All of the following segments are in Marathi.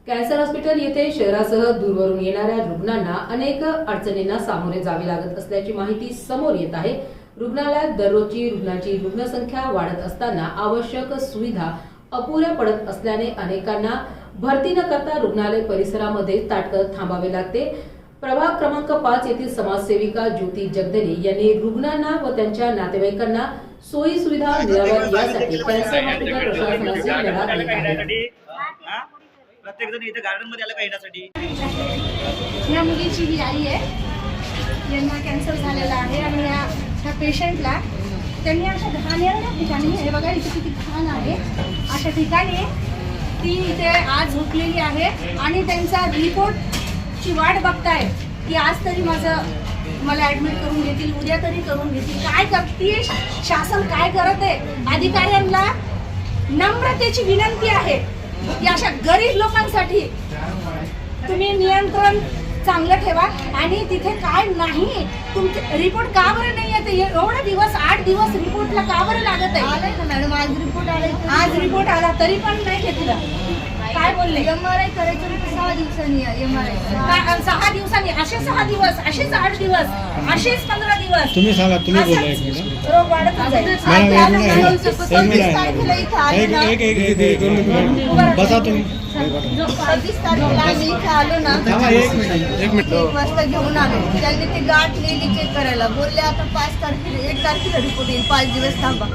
कॅन्सर हॉस्पिटल येथे शहरासह दूरवरून येणाऱ्या रुग्णांना अनेक अडचणींना सामोरे जावे लागत असल्याची माहिती समोर येत आहे। रुग्णालयात दररोजची रुग्णांची रुग्णसंख्या वाढत असताना आवश्यक सुविधा अपुऱ्या पडत असल्याने अनेकांना भरती न करता रुग्णालय परिसरामध्ये ताटकळत थांबावे लागते। प्रभाग क्रमांक 5 येथील समाजसेविका ज्योती जगदले यांनी रुग्णांना व त्यांच्या नातेवाईकांना सोयी सुविधा मिळाव्यात यासाठी कॅन्सर हॉस्पिटल प्रशासनाशी लढा देत आहेत। प्रत्येक जण इथे गार्डन मध्ये आला का येण्यासाठी। या मुलीची ही आई आहे, यांना कॅन्सर झालेला आहे आणि ह्या पेशंटला त्यांनी अशा घाणेरड्या ठिकाणी, हे बघा इथे किती घाण आहे, अशा ठिकाणी ती इथे आज झोपलेली आहे आणि त्यांचा रिपोर्टची वाट बघताय की आज तरी मला ऍडमिट करून घेतील, उद्या तरी करून घेतील। काय करते शासन, काय करत आहे? अधिकाऱ्यांना नम्रतेची विनंती आहे की अशा गरीब लोकांसाठी तुम्ही नियंत्रण चांगलं ठेवा आणि तिथे काय नाही, तुमचे रिपोर्ट का बरं नाही येते? एवढे दिवस 8 दिवस रिपोर्टला का बरं लागत आहे? मॅडम आज रिपोर्ट आला तरी पण नाही घेतलं। काय बोलले? MRI करायचं 6 दिवसांनी MRI 6 दिवसांनी, असे 6 दिवस, असेच 8 दिवस, असेच 15 दिवस। तुम्ही सांगा, तुम्ही बोला एक मिनिट। रोग वाढत जाईल। बसा तुम्ही। 26 तारखेला आम्ही इथे आलो ना, एक मिनिट 1 वाजता घेऊन आलो। त्यांनी ते गाठ लिहिली चेक करायला, बोलले आता 1 तारखेला रिपोर्ट येईल, 5 दिवस थांबा।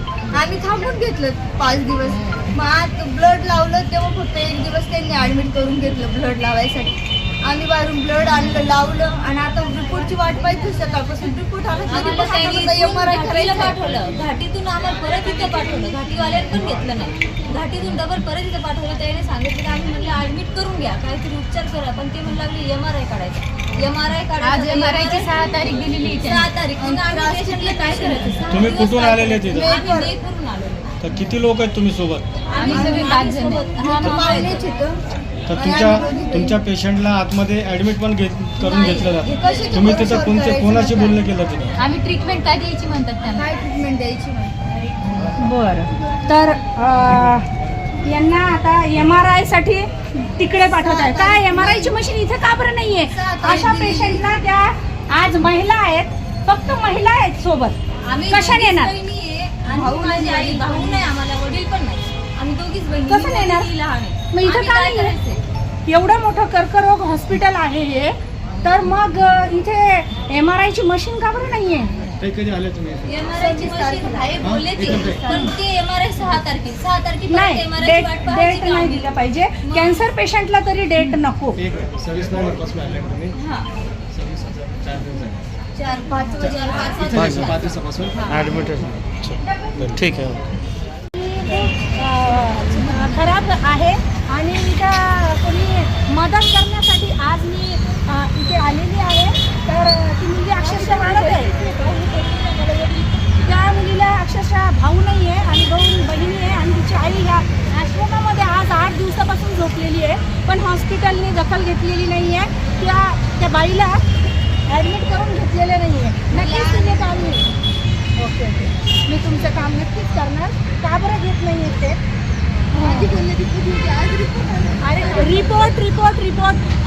आम्ही थांबून घेतलं 5 दिवस। मग आज ब्लड लावलं तेव्हा फक्त 1 दिवस त्यांनी ऍडमिट करून घेतलं ब्लड लावायसाठी। आम्ही बाहेरून ब्लड आणलं, लावलं आणि आता रिपोर्टची वाट पाहिजे। सकाळपासून रिपोर्ट आला MRI करायला पाठवलं, घाटीतून आम्हाला परत इथे पाठवलं, घाटीवाल्यानं पण घेतलं नाही, घाटीतून डबल परत इथे पाठवलं। त्याने सांगितलं की आम्ही म्हणलं ऍडमिट करून घ्या, काहीतरी उपचार करा, पण ते म्हणलं लागले MRI काढायचं, MRI काढायचं। MRI 6 तारीख दिलेली, 6 तारीख। आम्ही पेशंटला काय करायचं? तुम्ही कुठून आलेले तिथे? आम्ही लेकरून आलेलो। तर किती लोक आहेत तुम्ही सोबत? आम्ही सगळे 5 जण आहेत। तर तुमच्या पेशंटला आतमध्ये ऍडमिट पण करून घेतलं जातं। तुम्ही तिथं कोणाशी बोलणं केलं तिथे? आम्ही ट्रीटमेंट काय द्यायची म्हणतात त्यांना? काय ट्रीटमेंट द्यायची? बरं, तर यांना आता MRI साठी तिकडे पाठवत आहे। काय MRI ची मशीन इथे का बरं नाहीये? अशा पेशंटला त्या आज महिला आहेत, फक्त महिला आहेत सोबत, आम्ही कशाने येणार? भाऊ माझी आई, भाऊ नाही आम्हाला, वडील पण नाही, आम्ही दोघीच बहिणी। कसं येणार? लहान मग इथं काय करायचं? एवढं मोठं कर्करोग हॉस्पिटल आहे हे, तर मग इथे MRI ची मशीन का बरं नाहीये? कधी आले तुम्ही? MRI ची मशीन आहे बोलले ते, पण ते MRI 6 तारखेला नाही, डेट नाही दिलं पाहिजे। कॅन्सर पेशंटला तरी डेट नको। 26 नोव्हेंबरपासून आले तुम्ही? हां, 4-5 5 दिवसापासून ऍडमिट आहे। ठीक आहे। खराब आहे आणि इथं कोणी मदत करण्यासाठी आज मी इथे आलेली आहे। तर ती मुलगी अक्षरशः वाढत आहे, त्या मुलीला अक्षरशः भाऊ नाही आहे आणि 2 बहिणी आहे आणि तिची आई ह्या आश्रमामध्ये आज 8 दिवसापासून झोपलेली आहे, पण हॉस्पिटलने दखल घेतलेली नाही आहे। त्या बाईला ॲडमिट करून घेतलेलं नाही आहे। नक्कीच तुम्ही काम ओके, मी तुमचं काम नक्कीच करणार। का बरं घेत नाही आहे ते? अरे रिपोर्ट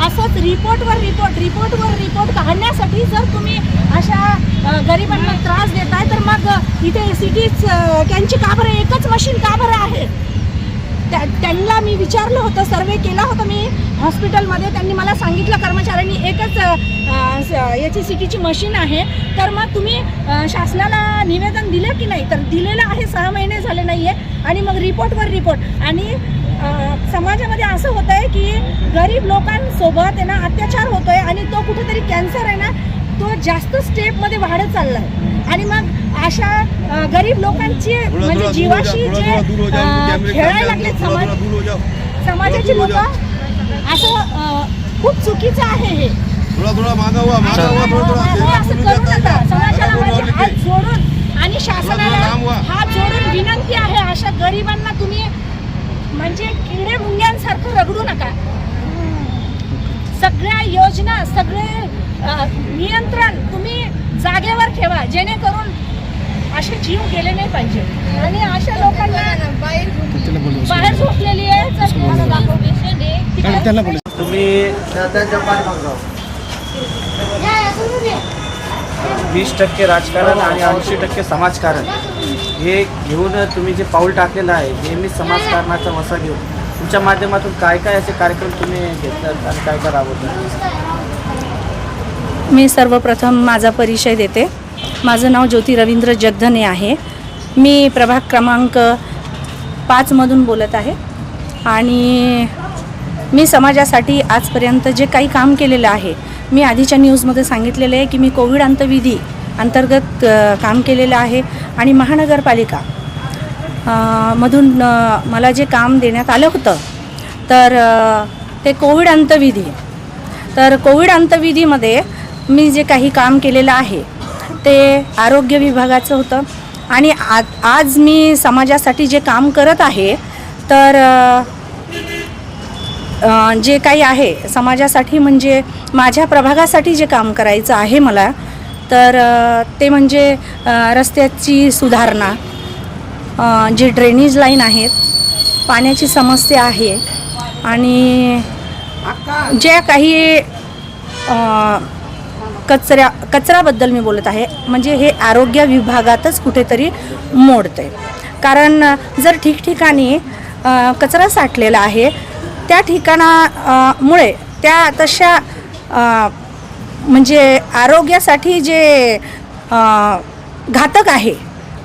असंच रिपोर्ट काढण्यासाठी जर तुम्ही अशा गरिबांना त्रास देताय, तर मग इथे सिटी स्कॅनची का बरं एकच मशीन का बरं आहे? त्यांना मी विचारलं होतं, सर्वे केला होता मी हॉस्पिटलमध्ये, त्यांनी मला सांगितलं कर्मचाऱ्यांनी एकच याची सिटीची मशीन आहे। तर मग तुम्ही शासनाला निवेदन दिलं की नाही? तर दिलेलं आहे, 6 महिने झाले नाही आहे आणि मग रिपोर्ट आणि समाजामध्ये असं होत आहे की गरीब लोकांसोबत आहे ना अत्याचार होतो आहे आणि तो कुठेतरी कॅन्सर आहे ना, तो जास्त स्टेपमध्ये वाढत चालला आहे आणि मग अशा गरीब लोकांची म्हणजे जीवाशी जे खेळायला लागले समाजाची लोक, असं खूप चुकीचं आहे हे। असं करू नका। समाजाला माझे हात जोडून आणि शासनाला हात जोडून विनंती आहे, अशा गरिबांना तुम्ही म्हणजे किडे मुंग्यांसारखं रगडू नका। सगळ्या योजना, सगळे नियंत्रण तुम्ही जागेवर ठेवा, जेणेकरून असे जीव गेले नाही पाहिजे आणि अशा लोकांना बाहेर झोपलेली आहे, त्यांना बोला. तुम्ही 20% राजकारण आणि 80% समाजकारण हे घेऊन तुम्ही जे पाऊल टाकलेलं आहे, नेहमी समाजकारणाचा वसा घेऊन तुमच्या माध्यमातून काय काय असे कार्यक्रम तुम्ही घेतात आणि काय काय राबवतात? मी सर्वप्रथम माझा परिचय देते. माझं नाव ज्योती रवींद्र जगधने आहे. मी प्रभाग क्रमांक 5मधून बोलत आहे आणि मी समाजासाठी आजपर्यंत जे काही काम केलेलं आहे, मी आधीच्या न्यूजमध्ये सांगितलेलं आहे की मी कोविड अंतविधी अंतर्गत काम केलेलं आहे आणि महानगरपालिका मधून मला जे काम देण्यात आलं होतं तर ते कोविड अंतविधी. तर कोविड अंतविधीमध्ये मी जे काही काम केलेलं आहे ते आरोग्य विभागाचं होतं आणि आज मी समाजासाठी जे काम करत आहे तर जे काही आहे समाजासाठी म्हणजे माझ्या प्रभागासाठी जे काम करायचं आहे मला तर ते म्हणजे रस्त्याची सुधारणा, जे ड्रेनेज लाईन आहेत, पाण्याची समस्या आहे आणि ज्या काही कचऱ्याबद्दल मी बोलत आहे. म्हणजे हे आरोग्य विभागातच कुठेतरी मोडते. कारण जर ठिकठिकाणी कचरा साठलेला आहे त्या ठिकाणामुळे त्या तशा म्हणजे आरोग्यासाठी जे घातक आहे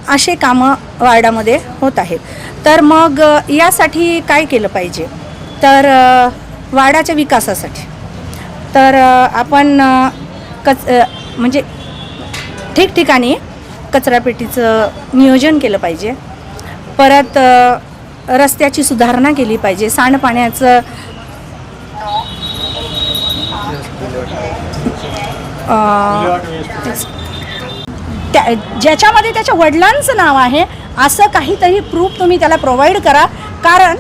असे कामं वार्डामध्ये होत आहेत. तर मग यासाठी काय केलं पाहिजे तर वार्डाच्या विकासासाठी तर आपण म्हणजे ठिकठिकाणी कचरापेटीचं नियोजन केलं पाहिजे. परत रस्त्याची सुधारणा केली पाहिजे. सांडपाण्याचं ज्याच्यामध्ये त्याच्या वडिलांचं नाव आहे असं काहीतरी प्रूफ तुम्ही त्याला प्रोव्हाइड करा. कारण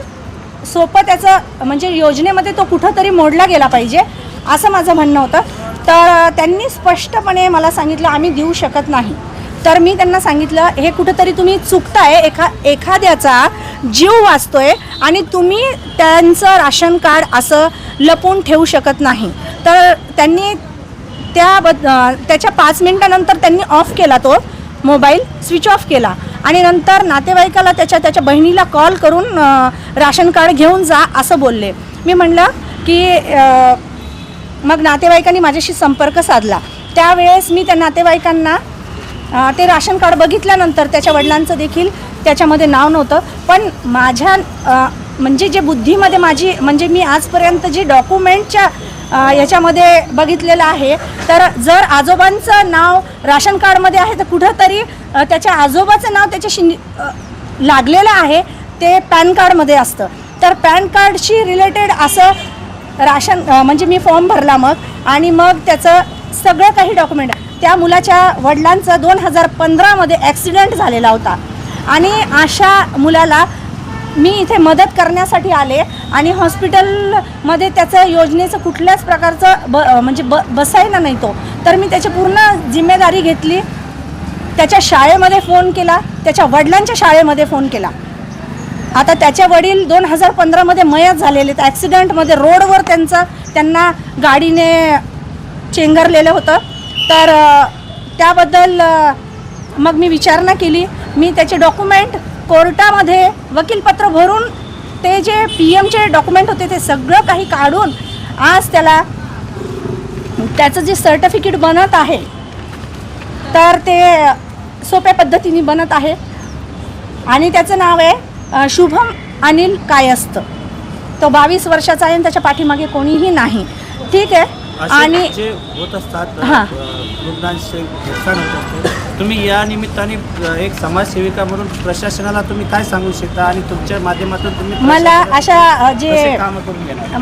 सोपं त्याचं म्हणजे योजनेमध्ये तो कुठंतरी मोडला गेला पाहिजे असं माझं म्हणणं होतं. तर त्यांनी स्पष्टपणे मला सांगितलं आम्ही देऊ शकत नाही. तर मी त्यांना सांगितलं हे कुठंतरी तुम्ही चुकताय, एखाद्याचा जीव वाचतोय आणि तुम्ही त्यांचं राशन कार्ड असं लपवून ठेवू शकत नाही. तर त्यांनी त्याच्या 5 मिनिटानंतर त्यांनी ऑफ केला, तो मोबाईल स्विच ऑफ केला आणि नंतर नातेवाईकाला त्याच्या बहिणीला कॉल करून राशन कार्ड घेऊन जा असं बोलले. मी म्हणलं की मग नातेवाईकांनी माझ्याशी संपर्क साधला. त्यावेळेस मी त्या नातेवाईकांना ते राशन कार्ड बघितल्यानंतर त्याच्या वडिलांचं देखील त्याच्यामध्ये नाव नव्हतं. पण माझ्या म्हणजे जे बुद्धीमध्ये माझी म्हणजे मी आजपर्यंत जे डॉक्युमेंटच्या याच्यामध्ये बघितलेलं आहे तर जर आजोबांचं नाव राशन कार्डमध्ये आहे तर कुठंतरी त्याच्या आजोबाचं नाव त्याच्याशी लागलेलं आहे, ते पॅन कार्डमध्ये असतं. तर पॅन कार्डशी रिलेटेड असं राशन म्हणजे मी फॉर्म भरला मग आणि मग त्याचं सगळं काही डॉक्युमेंट. त्या मुलाच्या वडिलांचा 2015मध्ये ॲक्सिडेंट झालेला होता आणि अशा मुलाला मी इथे मदत करण्यासाठी आले आणि हॉस्पिटलमध्ये त्याचं योजनेचं कुठल्याच प्रकारचं बसायला नाही तो. तर मी त्याची पूर्ण जिम्मेदारी घेतली. त्याच्या शाळेमध्ये फोन केला, त्याच्या वडिलांच्या शाळेमध्ये फोन केला. आता त्याचे वडील 2015मध्ये मयत झालेले आहेत. ॲक्सिडेंटमध्ये रोडवर त्यांना गाडीने चेंगरलेलं होतं. तर त्याबद्दल मग मी विचारणा केली. मी त्याचे डॉक्युमेंट कोर्टामध्ये वकीलपत्र भरून ते जे PM चे डॉक्युमेंट होते ते सगळं काही काढून आज त्याचं जे सर्टिफिकेट बनत आहे तर ते सोप्या पद्धतीने बनत आहे आणि त्याचं नाव आहे शुभम अनिल कायस्थ. तो 22 वर्षाचा आहे आणि त्याच्या पाठीमागे कोणीही नाही. ठीक आहे. आणि जे होत असतात हां. रुग्णांचे नुकसान होत असते, तुम्ही या निमित्ताने एक समाजसेविका म्हणून प्रशासनाला तुम्ही काय सांगू शकता आणि तुमच्या माध्यमातून तुम्ही मला अशा जे कामं करून घेणार?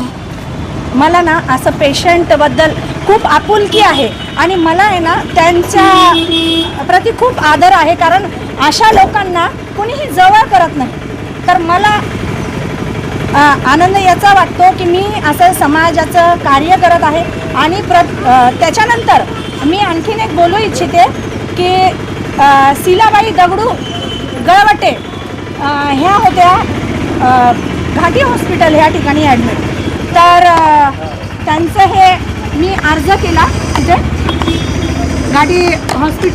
मला ना असं पेशंटबद्दल खूप आपुलकी आहे आणि मला आहे ना त्यांच्या प्रति खूप आदर आहे. कारण अशा लोकांना कोणीही जवळ करत नाही. तर मला आनंद याचा वाटतो की मी असं समाजाचं कार्य करत आहे. आणि त्याच्यानंतर मी आणखीन एक बोलू इच्छिते की सिलाबाई दगडू गळवटे ह्या होत्या घाटी हॉस्पिटल ह्या ठिकाणी ॲडमिट. तर त्यांचं हे मी अर्ज केला म्हणजे गाडी हॉस्पिटल